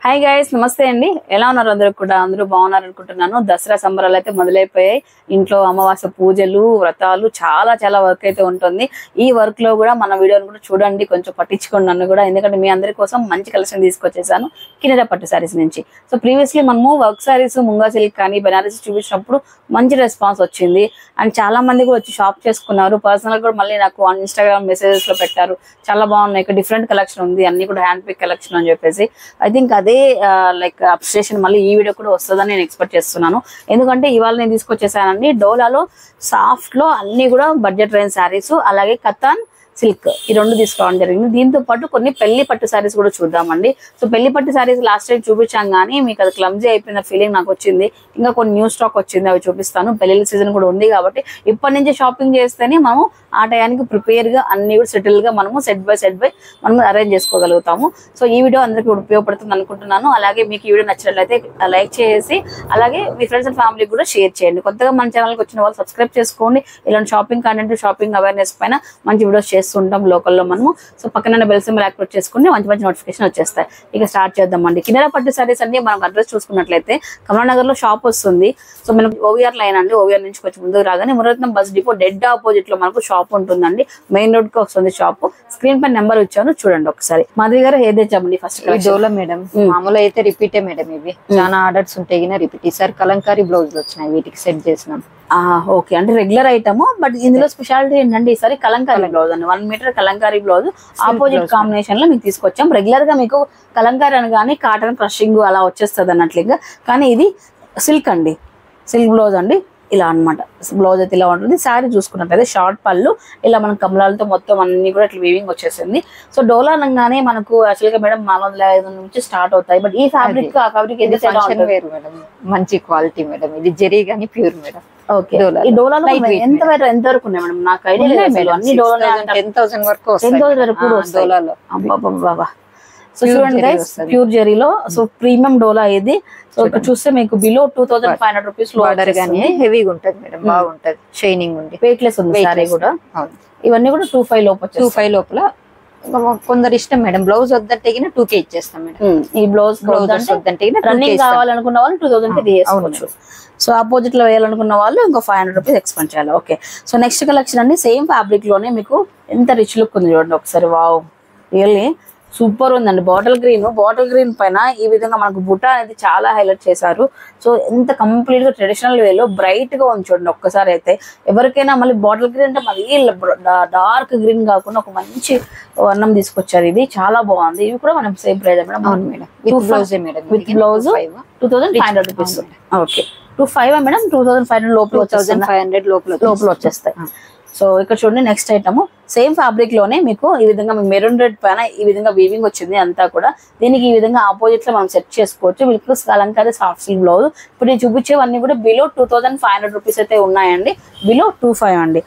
Hi guys, నమస్తే అండి. ఎలా ఉన్నారు? అందరూ బాగున్నారు అనుకుంటున్నాను. దసరా సంబరాలు అయితే మొదలైపోయాయి. ఇంట్లో అమావాస్య పూజలు, వ్రతాలు చాలా వర్క్ అయితే ఉంటుంది. ఈ వర్క్ లో కూడా మన వీడియోని కూడా చూడండి, కొంచెం పట్టించుకోండి నన్ను కూడా. ఎందుకంటే మీ అందరి కోసం మంచి కలెక్షన్ తీసుకొచ్చేసాను కిన్నెర పట్టు సారీస్ నుంచి. సో ప్రీవియస్లీ మనము వర్క్ సారీస్, ముంగా సిల్క్ కానీ బెనారస్ చూపించినప్పుడు మంచి రెస్పాన్స్ వచ్చింది. అండ్ చాలా మంది కూడా వచ్చి షాప్ చేసుకున్నారు. పర్సనల్ కూడా మళ్ళీ నాకు ఇన్స్టాగ్రామ్ మెసేజెస్ లో పెట్టారు, చాలా బాగున్నాయి, ఇక్కడ డిఫరెంట్ కలెక్షన్ ఉంది, అన్ని కూడా హ్యాండ్ పిక్ కలెక్షన్ అని చెప్పేసి. ఐ థింక్ అదే లైక్ అప్రిషియేషన్ మళ్ళీ ఈ వీడియో కూడా వస్తుందని నేను ఎక్స్పెక్ట్ చేస్తున్నాను. ఎందుకంటే ఇవాళ నేను తీసుకొచ్చేసానండి డోలాలో సాఫ్ట్ లో అన్ని కూడా బడ్జెట్ రేంజ్ శారీస్, అలాగే కతాన్ సిల్క్ ఈ రెండు తీసుకోవడం జరిగింది. దీంతో పాటు కొన్ని పెళ్లి పట్టు శారీస్ కూడా చూద్దామండి. సో పెళ్లి పట్టు శారీస్ లాస్ట్ టైం చూపించాం కానీ మీకు అది క్లమ్జీ అయిపోయిన ఫీలింగ్ నాకు వచ్చింది. ఇంకా కొన్ని న్యూ స్టాక్ వచ్చింది, అవి చూపిస్తాను. పెళ్లి సీజన్ కూడా ఉంది కాబట్టి ఇప్పటి నుంచి షాపింగ్ చేస్తేనే మనము ఆ టయానికి ప్రిపేర్ గా అన్ని కూడా సెటిల్ గా మనము సెట్ బై మనం అరేంజ్ చేసుకోగలుగుతాము. సో ఈ వీడియో అందరికీ ఉపయోగపడుతుంది అనుకుంటున్నాను. అలాగే మీకు ఈ వీడియో నచ్చినట్లయితే లైక్ చేసి, అలాగే మీ ఫ్రెండ్స్ అండ్ ఫ్యామిలీ కూడా షేర్ చేయండి. కొత్తగా మన ఛానల్కి వచ్చిన వాళ్ళు సబ్స్క్రైబ్ చేసుకోండి. ఇలాంటి షాపింగ్ కంటెంట్, షాపింగ్ అవేర్నెస్ పైన మంచి వీడియోస్ చేస్తుంటాం లోకల్లో మనము. సో పక్కన బెల్ సింబల్ యాక్టివేట్ చేసుకుంటే మంచి నోటిఫికేషన్ వచ్చేస్తాయి. ఇక స్టార్ట్ చేద్దామండి. కిన్నెర పట్టు సారీస్ అన్ని మనం అడ్రస్ చూసుకున్నట్లయితే కమలానగర్ లో షాప్ వస్తుంది. సో మనకు ఓవిఆర్ లైన్ అండి. ఓవిఆర్ నుంచి కొంచెం ముందుకు రాగానే మురరత్నం బస్ డిపో డెడ్ ఆపోజిట్ లో మనకు షాప్ ఉంటుందండి. మెయిన్ రోడ్ కి వస్తుంది షాప్. స్క్రీన్ పై నెంబర్ ఇచ్చాను, చూడండి ఒకసారి. మా దగ్గర ఏది తెచ్చామండి ఫస్ట్ డోలా మేడం. మామూలు అయితే రిపీటే మేడం, ఇవి చాలా ఆర్డర్స్ ఉంటాయి రిపీట్. ఈసారి కలంకారీ బ్లౌజ్ వచ్చినాయి, వీటికి సెట్ చేసినాం. ఓకే, అంటే రెగ్యులర్ ఐటమ్, బట్ ఇందులో స్పెషాలిటీ ఏంటంటే ఈసారి కలంకారీ బ్లౌజ్ అండి. 1 metre Kalamkari blouse opposite combination లో మీకు తీసుకొచ్చాం. రెగ్యులర్ గా మీకు కలంకారీ అని కానీ కాటన్ క్రషింగ్ అలా వచ్చేస్తుంది అన్నట్లుగా, కానీ ఇది సిల్క్ అండి, సిల్క్ బ్లౌజ్ అండి. ఇలా అనమాట బ్లౌజ్ అయితే ఇలా ఉంటుంది. శారీ చూసుకున్నట్లయితే షార్ట్ పళ్ళు, ఇలా మన కమలాలతో మొత్తం అన్ని కూడా ఇట్లా వీవింగ్ వచ్చేసింది. సో డోలా అనగానే మనకు యాక్చువల్ గా మేడం 450 నుంచి స్టార్ట్ అవుతాయి. బట్ ఈ ఫ్యాబ్రిక్ ఆ ఫ్యాబ్రిక్ వేరు మేడం, మంచి క్వాలిటీ మేడం. ఇది జరీ గానీ ప్యూర్ మేడం. ఓకే, ఈ డోలాలో ఎంత వరకు ఉన్నాయి మేడం? నాకు ఐడియా లేదు. అన్ని డోలా 10,000 వరకు 10,000 వరకు కూడా డోలాలో. అబ్బా, సో చూడండి గైస్, ప్యూర్ జెరీలో. సో ప్రీమియం డోలా ఇది. సో ఇక్కడ చూస్తే మీకు బిలో 2,500 రూపీస్ లో ఆర్డర్ గానీ హెవీగా ఉంటది మేడం, బాగుంటది, షైనింగ్ ఉంది, వెయిట్లెస్ ఉంది సారీ కూడా. ఇవన్నీ కూడా 25 లోపల 25 లోపల. కొందరు ఇష్టం మేడం, బ్లౌజ్ వద్దంటే 2K ఇచ్చేస్తాం మేడం. ఈ బ్లౌజ్ వద్దంటే రన్నింగ్ కావాలనుకున్న వాళ్ళు 2,000 కి తీసుకోవచ్చు. సో ఆపోజిట్ లో వేయాలనుకున్న వాళ్ళు ఇంకో 500 రూపీస్ ఎక్స్పెండ్ చేయాలి. ఓకే, సో నెక్స్ట్ కలెక్షన్ అండి. సేమ్ ఫ్యాబ్రిక్ లోనే మీకు ఎంత రిచ్ లుక్ ఉంది చూడండి ఒకసారి. వావ్, రియల్లీ సూపర్ ఉందండి. బాటిల్ గ్రీన్ పైన ఈ విధంగా మనకు బుట్ట అనేది చాలా హైలైట్ చేశారు. సో ఎంత కంప్లీట్ గా ట్రెడిషనల్ వేలో బ్రైట్ గా ఉంది చూడండి ఒక్కసారి అయితే. ఎవరికైనా మళ్ళీ బాటిల్ గ్రీన్ అంటే మళ్ళీ డార్క్ గ్రీన్ కాకుండా ఒక మంచి వర్ణం తీసుకొచ్చారు. ఇది చాలా బాగుంది. ఇవి కూడా మనం సేమ్ ప్రైస్ మేడం. అవును madam, with blouse 2,500 rupees. Okay, 25 madam. 2,500 లోపల 2,500 లోపల వచ్చేస్తాయి. సో ఇక్కడ చూడండి నెక్స్ట్ ఐటమ్. సేమ్ ఫ్యాబ్రిక్ లోనే మీకు ఈ విధంగా మెరూన్ రెడ్ పైన ఈ విధంగా వీవింగ్ వచ్చింది అంతా కూడా. దీనికి ఈ విధంగా ఆపోజిట్ లో మనం సెట్ చేసుకోవచ్చు. మీకు కలంకారీ సాఫ్ట్ సిల్క్ బ్లౌజ్. ఇప్పుడు నేను చూపించేవన్నీ కూడా బిలో 2,500 రూపీస్ అయితే ఉన్నాయండి, బిలో 25 అండి.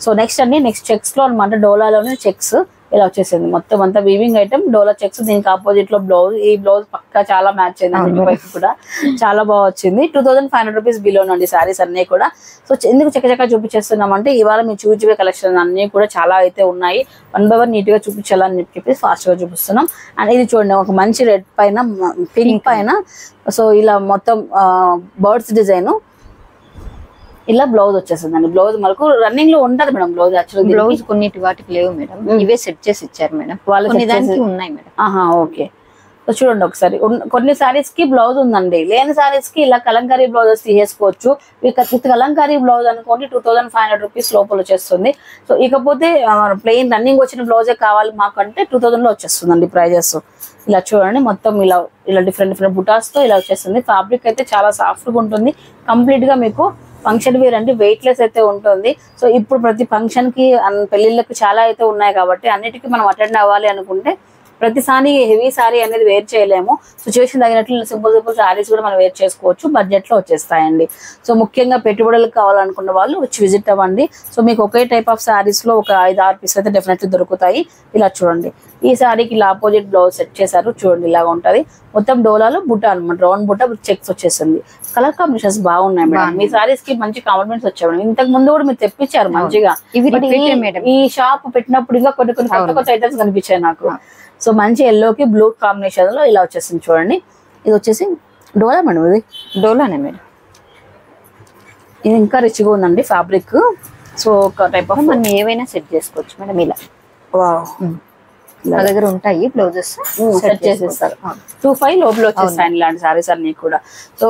సో నెక్స్ట్ చెక్స్ లో అనమాట. డోలాలోనే చెక్స్ ఇలా వచ్చేసింది మొత్తం అంతా వీవింగ్ ఐటమ్, డోలా చెక్స్. దీనికి ఆపోజిట్ లో బ్లౌజ్. ఈ బ్లౌజ్ పక్కా చాలా మ్యాచ్ అయింది వైపు కూడా, చాలా బాగా వచ్చింది. 2,500 రూపీస్ బిలోనండి సారీస్ అన్ని కూడా. సో ఎందుకు చక్కచక్క చూపించేస్తున్నామంటే ఇవాళ మీరు చూపించే కలెక్షన్ అన్ని కూడా చాలా అయితే ఉన్నాయి. 1 by 1 నీట్ గా చూపించాలని చెప్పి ఫాస్ట్ గా చూపిస్తున్నాం. అండ్ ఇది చూడండి, ఒక మంచి రెడ్ పైన పింక్ పైన సో ఇలా మొత్తం బర్డ్స్ డిజైన్, ఇలా బ్లౌజ్ వచ్చేసిందండి. బ్లౌజ్ మనకు రన్నింగ్ లో ఉంటది మేడం. బ్లౌజ్ యాక్చువల్ బ్లౌజ్ కొన్నిటి వాటికి లేవు మేడం, ఇవే సెట్ చేసి ఇచ్చారు మేడం. వాళ్ళు ఉన్నాయి మేడం. ఓకే, సో చూడండి ఒకసారి. కొన్ని సారీస్ కి బ్లౌజ్ ఉందండి, లేని సారీస్ కి ఇలా కలంకారీ బ్లౌజెస్ తీసేసుకోవచ్చు. విత్ కలంకారీ బ్లౌజ్ అనుకోండి 2,500 రూపీస్ లోపల వచ్చేస్తుంది. సో ఇకపోతే ప్లెయిన్ రన్నింగ్ వచ్చిన బ్లౌజే కావాలి మాకంటే 2,000 లో వచ్చేస్తుందండి ప్రైజెస్. ఇలా చూడండి మొత్తం ఇలా డిఫరెంట్ బుటాస్ తో ఇలా వచ్చేస్తుంది. ఫ్యాబ్రిక్ అయితే చాలా సాఫ్ట్ గా ఉంటుంది. కంప్లీట్ గా మీకు ఫంక్షన్ వేర్ అంటే వెయిట్లెస్ అయితే ఉంటుంది. సో ఇప్పుడు ప్రతి ఫంక్షన్ కి పెళ్లిళ్ళకి చాలా అయితే ఉన్నాయి కాబట్టి అన్నిటికీ మనం అటెండ్ అవ్వాలి అనుకుంటే ప్రతిసారి హెవీ సారీ అనేది వేర్ చేయలేము. సిచ్యువేషన్ తగినట్లు సింపుల్ సారీస్ కూడా మనం వేర్ చేసుకోవచ్చు, బడ్జెట్ లో వచ్చేస్తాయండి. సో ముఖ్యంగా పెట్టుబడులకు కావాలనుకున్న వాళ్ళు వచ్చి విజిట్ అవ్వండి. సో మీకు ఒకే టైప్ ఆఫ్ సారీస్ లో ఒక 5-6 పీస్ అయితే డెఫినెట్లీ దొరుకుతాయి. ఇలా చూడండి, ఈ సారీకి ఇలా ఆపోజిట్ బ్లౌజ్ సెట్ చేశారు చూడండి, ఇలాగా ఉంటది. మొత్తం డోలాలో బుట్ట అనమాట, రౌండ్ బుట్ట చెక్స్ వచ్చేసింది. కలర్ కాంబినేషన్స్ బాగున్నాయి మేడం. మీ సారీస్ కి మంచి కాంప్లిమెంట్స్ వచ్చాయి మేడం. ఇంతకు ముందు కూడా మీరు తెప్పించారు మంచిగా. ఈ షాప్ పెట్టినప్పుడు ఇంకా కొన్ని కొత్త ఐటమ్స్ కనిపించాయి నాకు. సో మంచి ఎల్లోకి బ్లూ కాంబినేషన్ లో ఇలా వచ్చేసింది చూడండి. ఇది వచ్చేసి డోలా మేడం, ఇది డోలానే మేడం. ఇది ఇంకా రిచ్గా ఉందండి ఫ్యాబ్రిక్. సో ఒక టైప్ ఆఫ్ మనం ఏవైనా సెట్ చేసుకోవచ్చు మేడం ఇలా. వావ్, మా దగ్గర ఉంటాయి బ్లౌజెస్ సెట్ చేసేస్తారు. 25 లోపల వచ్చేస్తాయి ఇలాంటి సారీస్ అన్ని కూడా. సో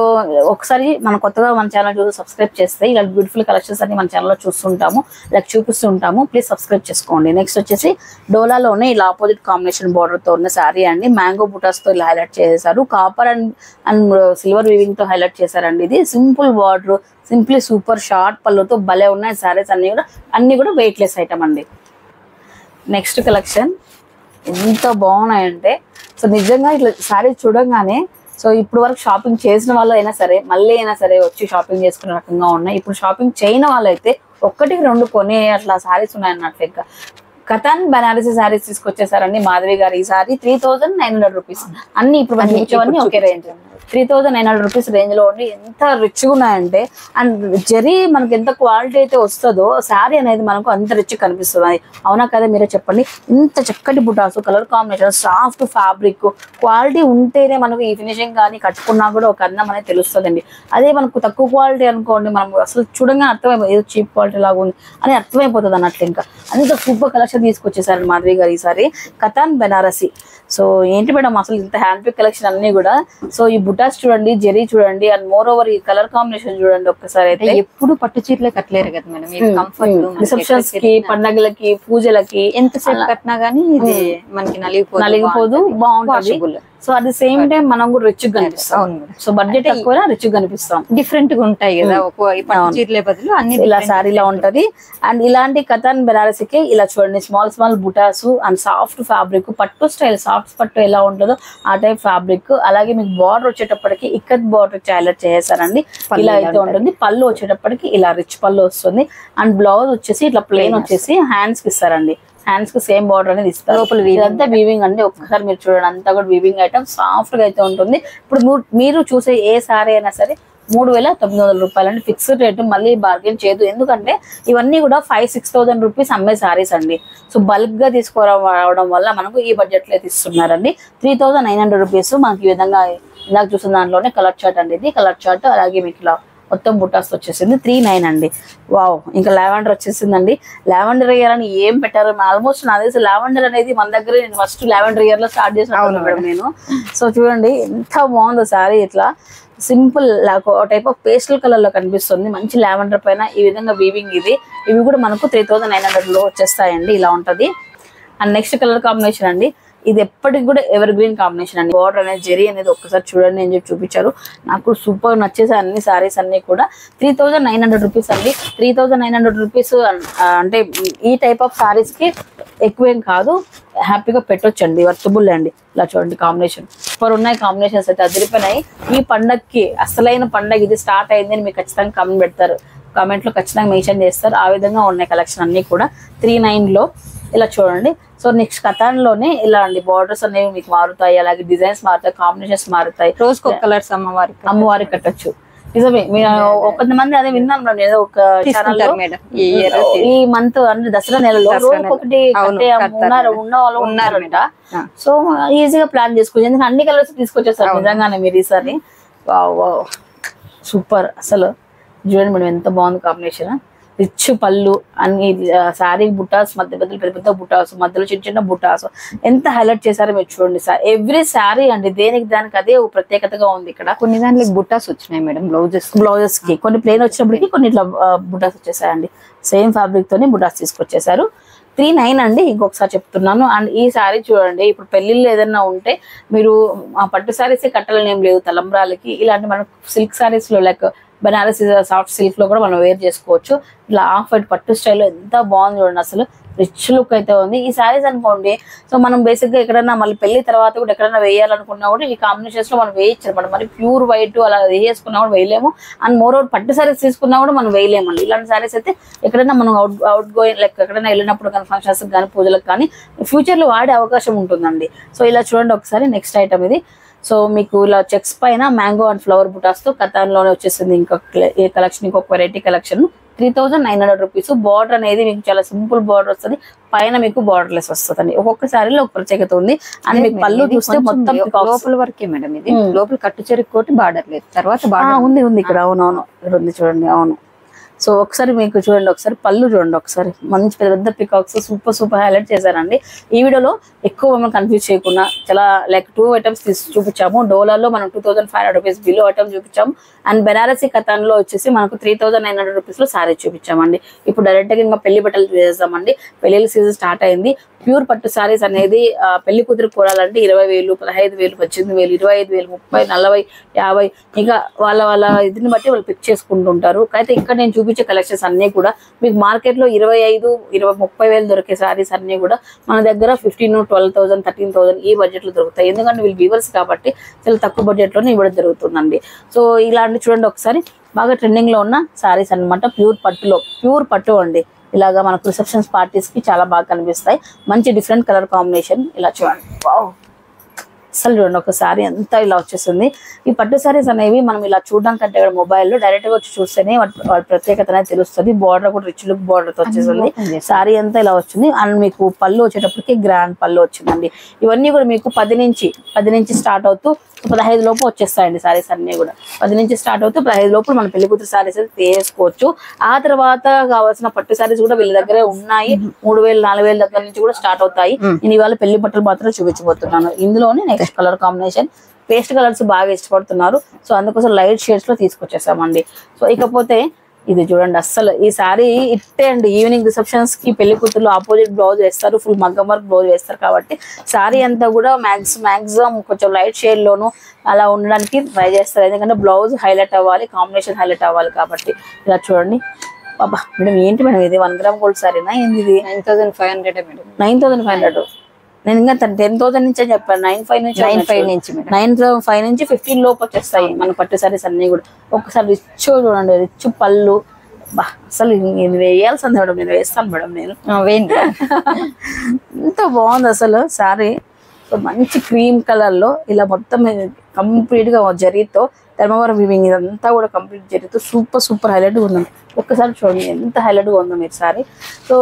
ఒకసారి మనం కొత్తగా మన ఛానల్ చూసి సబ్స్క్రైబ్ చేస్తే ఇలాంటి బ్యూటిఫుల్ కలెక్షన్స్ అన్ని మన ఛానల్లో చూస్తుంటాము, ఇలా చూపిస్తుంటాము. ప్లీజ్ సబ్స్క్రైబ్ చేసుకోండి. నెక్స్ట్ వచ్చేసి డోలాలోనే ఇలా ఆపోజిట్ కాంబినేషన్ బార్డర్ తో ఉన్న శారీ అండి. మ్యాంగో బుటాస్ తో ఇలా హైలైట్ చేశారు. కాపర్ అండ్ సిల్వర్ వీవింగ్ తో హైలైట్ చేశారండి. ఇది simple border, simply super short పళ్ళుతో భలే ఉన్నాయి శారీస్ అన్ని కూడా వెయిట్లెస్ ఐటమ్ అండి. నెక్స్ట్ కలెక్షన్ ఎంత బాగున్నాయంటే, సో నిజంగా ఇట్లా శారీ చూడంగానే, సో ఇప్పుడు వరకు షాపింగ్ చేసిన వాళ్ళు అయినా సరే మళ్ళీ అయినా సరే వచ్చి షాపింగ్ చేసుకునే రకంగా ఉన్నాయి. ఇప్పుడు షాపింగ్ చేయని వాళ్ళు అయితే 1-2 కొనే అట్లా శారీస్ ఉన్నాయన్నట్లు. ఇంకా కథన్ బనారసి శారీస్ తీసుకొచ్చేసారండి మాధవి గారు. ఈ సారీ 3900 రూపీస్. అన్ని ఇప్పుడు మనం చూపించేవన్నీ ఒకే రేంజ్, 3900 రూపీస్ రేంజ్ లో ఉండి ఎంత రిచ్గా ఉన్నాయంటే, అండ్ జరీ మనకి ఎంత క్వాలిటీ అయితే వస్తుందో శారీ అనేది మనకు అంత రిచ్ కనిపిస్తుంది. అవునా కదా, మీరే చెప్పండి. ఇంత చక్కటి బుటాసు, colour combination, soft fabric, quality ఉంటేనే మనకు ఈ ఫినిషింగ్ కానీ కట్టుకున్నా కూడా ఒక అందం అనేది తెలుస్తుందండి. అదే మనకు తక్కువ క్వాలిటీ అనుకోండి, మనం అసలు చూడంగా అర్థమైపోతుంది ఏదో చీప్ క్వాలిటీ లాగా ఉంది అని అర్థమైపోతుంది అన్నట్లు. ఇంకా అంత సూపర్ కలెక్షన్ తీసుకొచ్చేసారు మాధవి గారు ఈసారి. కథన్ బెనారసి. సో ఏంటి మేడం అసలు ఇంత హ్యాండ్ పిక్ కలెక్షన్ అన్ని కూడా. సో ఈ బుటాస్ చూడండి, జెరీ చూడండి, అండ్ మోర్ ఓవర్ ఈ కలర్ కాంబినేషన్ చూడండి ఒక్కసారి. అయితే ఎప్పుడు పట్టు చీరలే కట్టలేరు కదా మేడం. కంఫర్ట్ రిసెప్షన్స్ కి, పండగలకి, పూజలకి ఎంతసేపు కట్టినా గానీ ఇది మనకి నలిగిపోదు, బాగుంటుంది. So at the same time మనం కూడా రిచ్ కనిపిస్తాం. సో బడ్జెట్ ఎక్కువ రిచ్ కనిపిస్తాం. డిఫరెంట్ గా ఉంటాయి కదా చీరలే బదులు అన్ని ఇలా సారీలా ఉంటది. అండ్ ఇలాంటి కథన్ బెనారసికి ఇలా చూడండి, స్మాల్ బుటాసు అండ్ సాఫ్ట్ ఫ్యాబ్రిక్, పట్టు స్టైల్ సాఫ్ట్ పట్టు ఎలా ఉంటుందో ఆ టైప్ ఫ్యాబ్రిక్. అలాగే మీకు బార్డర్ వచ్చేటప్పటికి ఇక్కత్ బార్డర్ హైలైట్ చేసేసారండి. ఇలా అయితే ఉంటుంది. పళ్ళు వచ్చేటప్పటికి ఇలా రిచ్ పళ్ళు వస్తుంది. అండ్ బ్లౌజ్ వచ్చేసి ఇట్లా ప్లెయిన్ వచ్చేసి హ్యాండ్స్ కి ఇస్తారండి. హ్యాండ్స్ కి సేమ్ బార్డర్ అనేది ఇస్తారు. ఇదంతా వీవింగ్ అండి. ఒక్కసారి మీరు చూడండి, అంతా కూడా వీవింగ్ ఐటమ్ సాఫ్ట్ గా అయితే ఉంటుంది. ఇప్పుడు మీరు చూసే ఏ సారీ అయినా సరే 3900 రూపాయలు అండి ఫిక్స్డ్ రేటు. మళ్ళీ బార్గెన్ చేయదు, ఎందుకంటే ఇవన్నీ కూడా 5-6,000 రూపీస్ అమ్మే సారీస్ అండి. సో బల్క్ గా తీసుకురావడం వల్ల మనకు ఈ బడ్జెట్ లో అయితే ఇస్తున్నారండి. 3900 రూపీస్ మనకి ఈ విధంగా ఇందాక చూసిన దాంట్లోనే కలర్ చార్ట్ అండి. ఇది కలర్ చార్ట్. అలాగే మీకు ఇలా మొత్తం బుటాస్ వచ్చేసింది. 39 అండి. వావ్, ఇంకా లావెండర్ వచ్చేసిందండి. లావెండర్ ఇయర్ అని ఏం పెట్టారు ఆల్మోస్ట్ నాకు తెలిసి. లావెండర్ అనేది మన దగ్గర నేను ఫస్ట్ లావెండర్ ఇయర్ లో స్టార్ట్ చేసిన మేడం నేను. సో చూడండి ఎంత బాగుందో సారీ. ఇట్లా simple type of pastel colour లో కనిపిస్తుంది. మంచి లావెండర్ పైన ఈ విధంగా వీవింగ్. ఇవి కూడా మనకు 3900 లో వచ్చేస్తాయండి. ఇలా ఉంటది. అండ్ నెక్స్ట్ కలర్ కాంబినేషన్ అండి. ఇది ఎప్పటికి కూడా ఎవర్ గ్రీన్ కాంబినేషన్ అండి. బార్డర్ అనేది జెరీ అనేది ఒక్కసారి చూడండి అని చెప్పి చూపించారు. నాకు సూపర్ నచ్చేసి అన్ని సారీస్ అన్ని కూడా 3900 రూపీస్ అండి. 3900 రూపీస్ అంటే ఈ టైప్ ఆఫ్ సారీస్ కి ఎక్కువేం కాదు, హ్యాపీగా పెట్టొచ్చండి, వర్తబుల్ అండి. ఇలా చూడండి కాంబినేషన్ సూపర్ ఉన్నాయి. కాంబినేషన్స్ అయితే అదిరిపోయినాయి. ఈ పండగకి అసలైన పండగ ఇది స్టార్ట్ అయింది అని మీకు ఖచ్చితంగా కామెంట్ పెడతారు, కామెంట్ లో ఖచ్చితంగా మెన్షన్ చేస్తారు. ఆ విధంగా ఉన్నాయి కలెక్షన్ అన్ని కూడా 39 లో. ఇలా చూడండి. సో నెక్స్ట్ కథన్ లోనే ఇలా అండి బార్డర్స్ అనేవి మీకు మారుతాయి. అలాగే డిజైన్స్ మారుతాయి, కాంబినేషన్స్ మారుతాయి. రోజు కలర్స్ అమ్మవారికి కట్టొచ్చు. నిజమే, మీరు కొంతమంది అదే విన్నాను మేడం. ఏదో ఒక ఛానల్ లో ఈ మంత్ అంటే దసరా నెలలో రోజుకొకటి ఉన్న వాళ్ళు ఉన్నారంట. సో ఈజీగా ప్లాన్ చేసుకోవచ్చు, ఎందుకంటే అన్ని కలర్స్ తీసుకొచ్చేస్తారు నిజంగానే మీరు ఈసారి. సూపర్ అసలు. చూడండి మేడం ఎంత బాగుంది కాంబినేషన్. రిచ్ పళ్ళు అన్ని శారీ బుటాస్, మధ్య పెద్ద పెద్ద బుటాస్, మధ్యలో చిన్న బుటాస్ ఎంత హైలైట్ చేశారో మీరు చూడండి. ఎవ్రీ శారీ అండి దేనికి దానికి అదే ప్రత్యేకతగా ఉంది. ఇక్కడ కొన్ని దాంట్లో బుటాస్ వచ్చినాయి మేడం. బ్లౌజెస్ కి కొన్ని ప్లేన్ వచ్చినప్పటికీ కొన్ని ఇట్లా బుటాస్ వచ్చేసాయండి. సేమ్ ఫ్యాబ్రిక్ తోనే బుటాస్ తీసుకొచ్చేసారు. 39 అండి. ఇంకొకసారి చెప్తున్నాను. అండ్ ఈ శారీ చూడండి, ఇప్పుడు పెళ్లిళ్ళు ఏదైనా ఉంటే మీరు ఆ పట్టు శారీసే కట్టాలని ఏం లేదు, తలంబ్రాలకి ఇలాంటి మనకు సిల్క్ శారీస్ లో లైక్ బనారసి సాఫ్ట్ సిల్క్ లో కూడా మనం వేర్ చేసుకోవచ్చు. ఇట్లా ఆఫ్ వైట్ పట్టు స్టైల్లో ఎంత బాగుంది చూడండి. అసలు రిచ్ లుక్ అయితే ఉంది ఈ శారీస్ అనుకోండి. సో మనం బేసిక్ గా ఎక్కడైనా మళ్ళీ పెళ్లి తర్వాత కూడా ఎక్కడైనా వేయాలనుకున్నా కూడా ఈ కాంబినేషన్స్ లో మనం వేయచ్చు అనమాట. మరి ప్యూర్ వైట్ అలా వేసుకున్నా కూడా వేయలేము. అండ్ మోర్ ఓవర్ పట్టు శారీస్ తీసుకున్నా కూడా మనం వేయలేము అండి. ఇలాంటి శారీస్ అయితే ఎక్కడైనా మనం అవుట్ గోయింగ్ లైక్ ఎక్కడైనా వెళ్ళినప్పుడు కానీ ఫంక్షన్స్ కానీ పూజలకు కానీ ఫ్యూచర్ లో వాడే అవకాశం ఉంటుందండి. సో ఇలా చూడండి ఒకసారి. నెక్స్ట్ ఐటమ్ ఇది. సో మీకు ఇలా చెక్స్ పైన మ్యాంగో అండ్ ఫ్లవర్ బుటాస్ తో కథాన్లోనే వచ్చేసింది. ఇంకొక కలెక్షన్, ఇంకొక వెరైటీ కలెక్షన్ 3900 రూపీస్. బార్డర్ అనేది మీకు చాలా సింపుల్ బార్డర్ వస్తుంది, పైన మీకు బార్డర్ లెస్ వస్తుంది. ఒక్కొక్క సారీలో ఒక ప్రత్యేకత ఉంది. అండ్ మీకు పళ్ళు చూస్తే మొత్తం లోపల వరకే మేడం, ఇది లోపల కట్టు చెరుకు కోటి బార్డర్ లేదు, తర్వాత బార్డర్ ఉంది ఇక్కడ. అవునవును ఇక్కడ ఉంది చూడండి. అవును, సో ఒకసారి మీకు చూడండి, ఒకసారి పళ్ళు చూడండి, ఒకసారి మంచి పెద్ద పెద్ద పికాక్స్ సూపర్ హైలైట్ చేశారండి. ఈ వీడియోలో ఎక్కువ మనం కన్ఫ్యూజ్ చేయకుండా చాలా లైక్ 2 ఐటమ్స్ తీసి చూపించాము. డోలాలో మనం 2500 రూపీస్ బిలో ఐటమ్ చూపించాము. అండ్ బెనారసీ కథన్లో వచ్చేసి మనకు 3900 రూపీస్ లో సారీ చూపించామండి. ఇప్పుడు డైరెక్ట్ గా ఇంకా పెళ్లి బట్టలు చేద్దామండి. పెళ్లిళ్ళ సీజన్ స్టార్ట్ అయింది. ప్యూర్ పట్టు సారీస్ అనేది పెళ్లి కూతురు కూడాలంటే 20,000, 15,000, 18,000, 25,000, 30, 40, 50 ఇంకా వాళ్ళ ఇదిని బట్టి వాళ్ళు పిక్ చేసుకుంటుంటారు. అయితే ఇక్కడ నేను చూపించే కలెక్షన్స్ అన్ని కూడా మీకు మార్కెట్ లో 25,000, 30,000 దొరికే సారీస్ అన్ని కూడా మన దగ్గర 15,000, 12,000, 13,000 ఈ బడ్జెట్ లో దొరుకుతాయి. ఎందుకంటే వీళ్ళు వీవర్స్ కాబట్టి చాలా తక్కువ బడ్జెట్ లోనే ఇవ్వడం జరుగుతుందండి. సో ఇలాంటి చూడండి ఒకసారి బాగా ట్రెండింగ్ లో ఉన్న సారీస్ అన్నమాట. ప్యూర్ పట్టు అండి. ఇలాగా మనకు రిసెప్షన్స్ పార్టీస్ కి చాలా బాగా కనిపిస్తాయి. మంచి డిఫరెంట్ కలర్ కాంబినేషన్. ఇలా చూడండి, వావ్ అసలు చూడండి ఒకసారి ఎంత ఇలా వచ్చేస్తుంది. ఈ పట్టు సారీస్ అనేవి మనం ఇలా చూడడం కంటే మొబైల్లో డైరెక్ట్ గా వచ్చి చూస్తేనే వాటి ప్రత్యేకత అనేది తెలుస్తుంది. బార్డర్ కూడా రిచ్ లుక్ బార్డర్ తో వచ్చేసింది. సారీ అంతా ఇలా వచ్చింది. అండ్ మీకు పళ్ళు వచ్చేటప్పటికి గ్రాండ్ పళ్ళు వచ్చిందండి. ఇవన్నీ కూడా మీకు 10 నుంచి స్టార్ట్ అవుతూ 15 లోపు వచ్చేస్తాయండి సారీస్ అన్ని కూడా. 10 నుంచి స్టార్ట్ అవుతూ 15 లోపు మన పెళ్లి కూతురు సారీస్ అయితే తీసుకోవచ్చు. ఆ తర్వాత కావాల్సిన పట్టు సారీస్ కూడా వీళ్ళ దగ్గరే ఉన్నాయి. 3,000, 4,000 దగ్గర నుంచి కూడా స్టార్ట్ అవుతాయి. నేను ఇవాళ పెళ్లి బట్టలు మాత్రం చూపించబోతున్నాను. ఇందులోనే next colour combination paste colours బాగా ఇష్టపడుతున్నారు. సో అందుకోసం లైట్ షేడ్స్ లో తీసుకొచ్చేసామండి. సో ఇకపోతే ఇది చూడండి, అస్సలు ఈ సారీ ఇట్టే అండి. ఈవినింగ్ రిసెప్షన్స్ కి పెళ్లి కూతురు ఆపోజిట్ బ్లౌజ్ వేస్తారు, ఫుల్ మగ్గం వర్క్ బ్లౌజ్ వేస్తారు కాబట్టి సారీ అంతా కూడా మాక్సిమం కొంచెం లైట్ షేడ్ లోను అలా ఉండడానికి ట్రై చేస్తారు. ఎందుకంటే బ్లౌజ్ హైలైట్ అవ్వాలి, కాంబినేషన్ హైలైట్ అవ్వాలి కాబట్టి. ఇలా చూడండి. బాబా మేడం ఏంటి మేడం ఇది 1 గ్రామ్ గోల్డ్ సారీనా ఏంది? ఇది 9,500 మేడం. 9,500. నేను ఇంకా 10,000 నుంచే చెప్పాను. 9,500 నుంచి 9,500 నుంచి 15 లోపు వచ్చేస్తాయి మన పట్టు సారీస్ అన్ని కూడా. ఒకసారి రిచ్ చూడండి, రిచ్ పళ్ళు. బా అసలు నేను వేయాల్సింది మేడం, నేను వేస్తాను మేడం, నేను ఎంత బాగుంది అసలు సారీ. మంచి క్రీమ్ కలర్ లో ఇలా మొత్తం కంప్లీట్ గా జరీతో ధర్మవరం వీవింగ్ ఇదంతా కూడా కంప్లీట్ జరీతో సూపర్ హైలైట్ గా ఉందండి. ఒక్కసారి చూడండి ఎంత హైలైట్ గా ఉందో మీరు సారీ. సో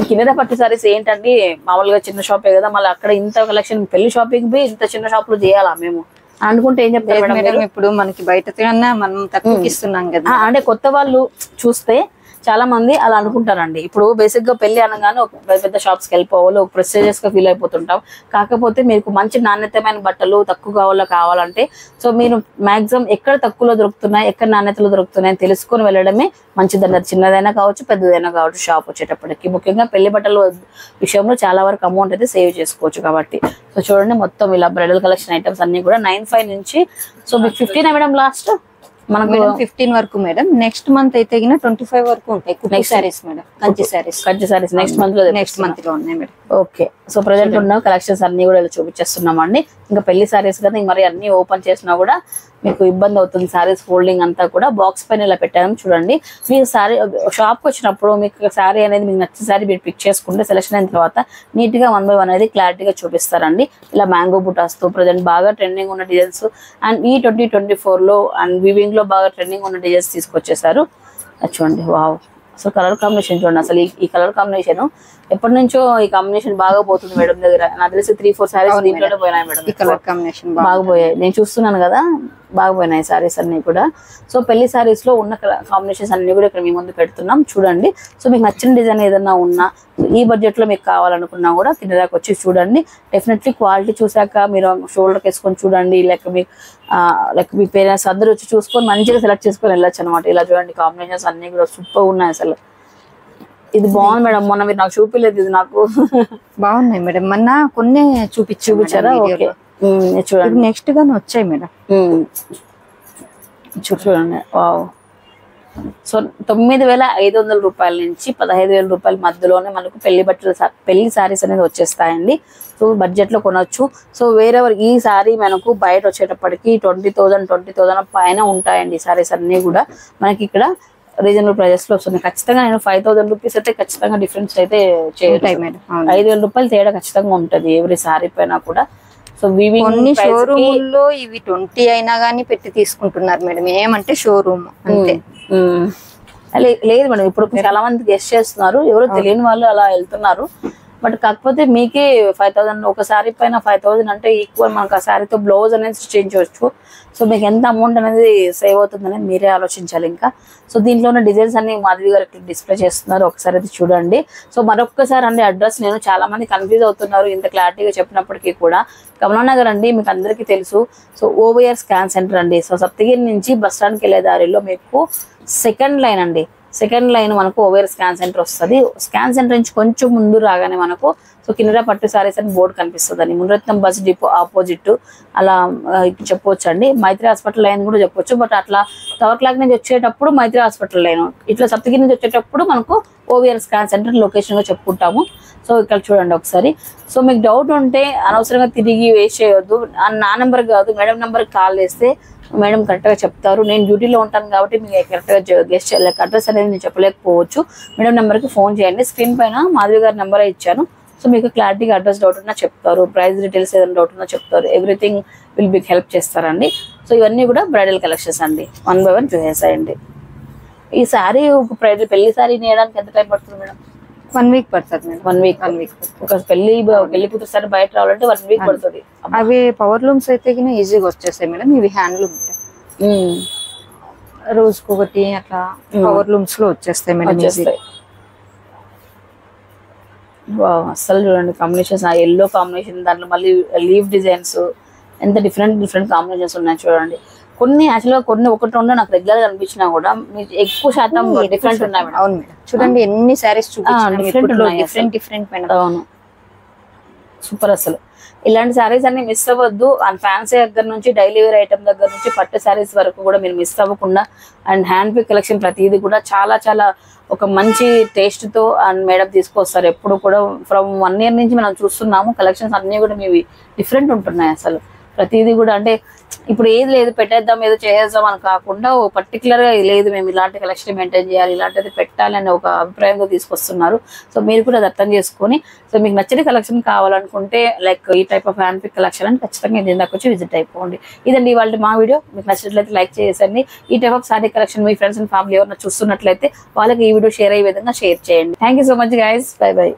కింద పట్టు సారీస్ ఏంటంటే మామూలుగా చిన్న షాపే కదా, మళ్ళీ అక్కడ ఇంత కలెక్షన్ పెళ్లి షాపింగ్ పోయి ఇంత చిన్న షాప్ లో చేయాలా మేము అనుకుంటే ఏం చెప్తారు మేడం? ఇప్పుడు మనకి బయట కన్నా మనం తక్కువకి ఇస్తున్నాం కదా. అంటే కొత్త వాళ్ళు చూస్తే చాలా మంది అలా అనుకుంటారండి. ఇప్పుడు బేసిక్ గా పెళ్లి అనగానే ఒక పెద్ద షాప్స్కి వెళ్ళిపోవాలి, ఒక ప్రెస్టేజియస్ గా ఫీల్ అయిపోతుంటాం. కాకపోతే మీకు మంచి నాణ్యతమైన బట్టలు తక్కువ కావాలంటే సో మీరు మాక్సిమం ఎక్కడ తక్కువలో దొరుకుతున్నాయి, ఎక్కడ నాణ్యతలో దొరుకుతున్నాయి అని తెలుసుకొని వెళ్ళడమే మంచిదండి. అది చిన్నదైనా కావచ్చు, పెద్దదైనా కావచ్చు. షాప్ వచ్చేటప్పటికి ముఖ్యంగా పెళ్లి బట్టల విషయంలో చాలా వరకు అమౌంట్ అయితే సేవ్ చేసుకోవచ్చు కాబట్టి. సో చూడండి మొత్తం ఇలా బ్రైడల్ కలెక్షన్ ఐటమ్స్ అన్ని కూడా 9,500 నుంచి. సో మీకు 15 మేడం లాస్ట్ మనకు 15 వరకు మేడం. నెక్స్ట్ మంత్ అయితే 25 వరకు ఉంటాయి కుట్టి saris madam. Kanchi saris next month లో ఉన్నాయి మేడం. ఓకే, సో ప్రెసెంట్ ఉన్న కలెక్షన్స్ అన్ని కూడా ఇలా చూపించేస్తున్నాం అండి. ఇంకా పెళ్లి సారీస్ కదా, మరి అన్ని ఓపెన్ చేసినా కూడా మీకు ఇబ్బంది అవుతుంది. సారీస్ ఫోల్డింగ్ అంతా కూడా బాక్స్ పైన ఇలా పెట్టాను చూడండి. మీరు సారీ షాప్కి వచ్చినప్పుడు మీకు సారీ అనేది మీకు నచ్చిన సారీ మీరు పిక్ చేసుకుంటే సెలెక్షన్ అయిన తర్వాత నీట్ గా 1 by 1 అనేది క్లారిటీగా చూపిస్తారండి. ఇలా మ్యాంగో బుటాస్ తో ప్రెసెంట్ బాగా ట్రెండింగ్ ఉన్న డిజైన్స్ అండ్ ఈ 2024 లో అండ్ వివింగ్ లో బాగా ట్రెండింగ్ ఉన్న డిజైన్స్ తీసుకొచ్చేసారు. చూడండి వావ్, అసలు కలర్ కాంబినేషన్ చూడండి. అసలు ఈ కలర్ కాంబినేషన్ ఎప్పటి నుంచో ఈ కాంబినేషన్ బాగా పోతుంది మేడం దగ్గర. నాకు తెలిసి 3-4 సారీస్ దీంట్లోనే పోయినాయి మేడం. ఈ కలర్ కాంబినేషన్ బాగా పోయాయి, నేను చూస్తున్నాను కదా, బాగా పోయినాయి సారీస్ అన్ని కూడా. సో పెళ్లి సారీస్ లో ఉన్న కాంబినేషన్స్ అన్ని కూడా ఇక్కడ మీ ముందు పెడుతున్నాం చూడండి. సో మీకు నచ్చిన డిజైన్ ఏదన్నా ఉన్నా ఈ బడ్జెట్ లో మీకు కావాలనుకున్నా కూడా కింద దాకా వచ్చి చూడండి. డెఫినెట్లీ క్వాలిటీ చూసాక మీరు షోల్డర్కి వేసుకొని చూడండి, లైక్ మీ పేరెంట్స్ అందరూ వచ్చి చూసుకొని మంచిగా సెలెక్ట్ చేసుకొని వెళ్ళొచ్చు అనమాట. ఇలా చూడండి కాంబినేషన్స్ అన్ని కూడా సూపర్ ఉన్నాయి అసలు. ఇది బాగుంది మేడం, మొన్న మీరు నాకు చూపించలేదు, ఇది నాకు బాగున్నాయి మేడం. మొన్న కొన్ని చూపించారా? ఓకే చూడండి, నెక్స్ట్ గానే వచ్చాయి మేడం. చూడండి వావ్. సో 9,500 రూపాయల నుంచి 15,000 రూపాయల మధ్యలోనే మనకు పెళ్లి సారీస్ అనేది వచ్చేస్తాయండి. సో బడ్జెట్ లో కొనొచ్చు. సో వేరెవర్ ఈ సారీ మనకు బయట వచ్చేటప్పటికి 20,000 పైన ఉంటాయండి సారీస్ అన్ని కూడా. మనకి ఇక్కడ రీజనబుల్ ప్రైజెస్ లో వస్తుంది. ఖచ్చితంగా నేను 5,000 రూపీస్ అయితే ఖచ్చితంగా డిఫరెన్స్ అయితే చేయటాయి మేడం. 5,000 రూపాయలు తేడా ఖచ్చితంగా ఉంటది ఎవరి సారీ పైన కూడా. సో కొన్ని షోరూమ్ ఇవి 20 అయినా గానీ పెట్టి తీసుకుంటున్నారు మేడం. ఏమంటే షోరూమ్ అంతే. లేదు మేడం, ఇప్పుడు చాలా మంది గెస్ట్ చేస్తున్నారు, ఎవరో తెలియని వాళ్ళు అలా వెళ్తున్నారు. బట్ కాకపోతే మీకే 5000 ఒక శారీ పైన 5000 అంటే ఈక్వల్ మనకు ఆ శారీతో బ్లౌజ్ అనేది చేయించవచ్చు. సో మీకు ఎంత అమౌంట్ అనేది సేవ్ అవుతుంది అనేది మీరే ఆలోచించాలి. ఇంకా సో దీంట్లో ఉన్న డిజైన్స్ అన్ని మాధవి గారు డిస్ప్లే చేస్తున్నారు, ఒకసారి అయితే చూడండి. సో మరొక్కసారి అండి అడ్రస్, నేను చాలా మంది కన్ఫ్యూజ్ అవుతున్నారు ఇంత క్లారిటీగా చెప్పినప్పటికీ కూడా. కమలానగర్ అండి, మీకు అందరికీ తెలుసు. సో ఓవైఆర్ స్కాన్ సెంటర్ అండి. సో సప్తగిరి నుంచి బస్ స్టాండ్కి వెళ్ళే దారిలో మీకు సెకండ్ లైన్ అండి, సెకండ్ లైన్ మనకు ఓవేర్ స్కాన్ సెంటర్ వస్తుంది. స్కాన్ సెంటర్ నుంచి కొంచెం ముందు రాగానే మనకు సో కిన్నెర పట్టు సారీస్ అని బోర్డు కనిపిస్తుంది అండి. మునిరత్నం బస్ డిపో ఆపోజిట్ అలా చెప్పొచ్చు అండి. మైత్రి హాస్పిటల్ లైన్ కూడా చెప్పొచ్చు. బట్ అట్లా టవర్ క్లాక్ నుంచి వచ్చేటప్పుడు మైత్రి హాస్పిటల్ లైన్, ఇట్లా సప్తగిరి నుంచి వచ్చేటప్పుడు మనకు ఓవిఆర్ స్కాన్ సెంటర్ లొకేషన్ గా చెప్పుకుంటాము. సో ఇక్కడ చూడండి ఒకసారి. సో మీకు డౌట్ ఉంటే అనవసరంగా తిరిగి వేస్ట్ చేయొద్దు. నా నెంబర్ కాదు, మేడం నెంబర్కి కాల్ చేస్తే మేడం కరెక్ట్గా చెప్తారు. నేను డ్యూటీలో ఉంటాను కాబట్టి మీకు కరెక్ట్గా గెస్ట్ చేయలేక అడ్రస్ అనేది నేను చెప్పలేకపోవచ్చు. మేడం నెంబర్కి ఫోన్ చేయండి. స్క్రీన్ పైన మాధవి గారి నెంబర్ ఇచ్చాను. సో మీకు క్లారిటీగా అడ్రస్ డౌట్ ఉన్నా చెప్తారు, ప్రైస్ డీటెయిల్స్ ఏదైనా డౌట్ ఉన్నా చెప్తారు, ఎవ్రీథింగ్ విల్ మీకు హెల్ప్ చేస్తారండి. సో ఇవన్నీ కూడా బ్రైడల్ కలెక్షన్స్ అండి, 1 by 1 చూసేసాయండి. ఈ శారీ పెళ్లి శారీ నేయడానికి ఎంత టైం పడుతుంది మేడం? 1 week పడుతుంది మేడం. 1 week. ఒక పెళ్లి కూతురు సారి బయట రావాలంటే 1 week పడుతుంది. అవి పవర్ లూమ్స్ అయితే ఈజీగా వచ్చేస్తాయి మేడం. ఇవి హ్యాండ్ లూమ్, రోజుకొకటి అట్లా పవర్ లూమ్స్ లో వచ్చేస్తాయి మేడం. అసలు చూడండి కాంబినేషన్స్, ఆ ఎల్లో కాంబినేషన్, దాంట్లో మళ్ళీ లీవ్ డిజైన్స్, ఎంత డిఫరెంట్ కాంబినేషన్స్ ఉన్నాయి చూడండి. కొన్ని యాక్చువల్గా కొన్ని ఒకటి రెండు నాకు రెగ్యులర్ గా అనిపించినా కూడా మీకు ఎక్కువ శాతం డిఫరెంట్ ఉన్నాయి మేడం. అవును మేడం, చూడండి ఎన్ని సారీస్ డిఫరెంట్ మేడం. అవును, సూపర్. అసలు ఇలాంటి శారీస్ అన్ని మిస్ అవ్వద్దు. అండ్ ఫ్యాన్సీ దగ్గర నుంచి డైలీ వేర్ ఐటమ్ దగ్గర నుంచి పట్టు శారీస్ వరకు కూడా మీరు మిస్ అవ్వకుండా. అండ్ హ్యాండ్ పిక్ కలెక్షన్ ప్రతిదీ కూడా చాలా చాలా ఒక మంచి టేస్ట్ తో అండ్ మేడం తీసుకొస్తారు. ఎప్పుడు కూడా ఫ్రమ్ 1 year నుంచి మనం చూస్తున్నాము కలెక్షన్స్ అన్ని కూడా మీవి డిఫరెంట్ ఉంటున్నాయి. అసలు ప్రతిదీ కూడా అంటే ఇప్పుడు ఏది లేదు పెట్టేద్దాం ఏదో చేసేద్దాం అని కాకుండా ఓ పర్టికులర్ గా లేదు మేము ఇలాంటి కలెక్షన్ మెయింటైన్ చేయాలి, ఇలాంటిది పెట్టాలి అనే ఒక అభిప్రాయంతో తీసుకొస్తున్నారు. సో మీరు కూడా అది అర్థం చేసుకొని సో మీకు నచ్చిన కలెక్షన్ కావాలనుకుంటే లైక్ ఈ type of hand pick collection అని ఖచ్చితంగా ఇందాక వచ్చి విజిట్ అయిపోండి. ఇదండి ఇవాళ మా వీడియో. మీకు నచ్చినట్లయితే లైక్ చేసేయండి. ఈ type of sari collection me friends and family ఎవరైనా చూస్తున్నట్లయితే వాళ్ళకి ఈ వీడియో షేర్ అయ్యే విధంగా షేర్ చేయండి. Thank you so much guys. By by.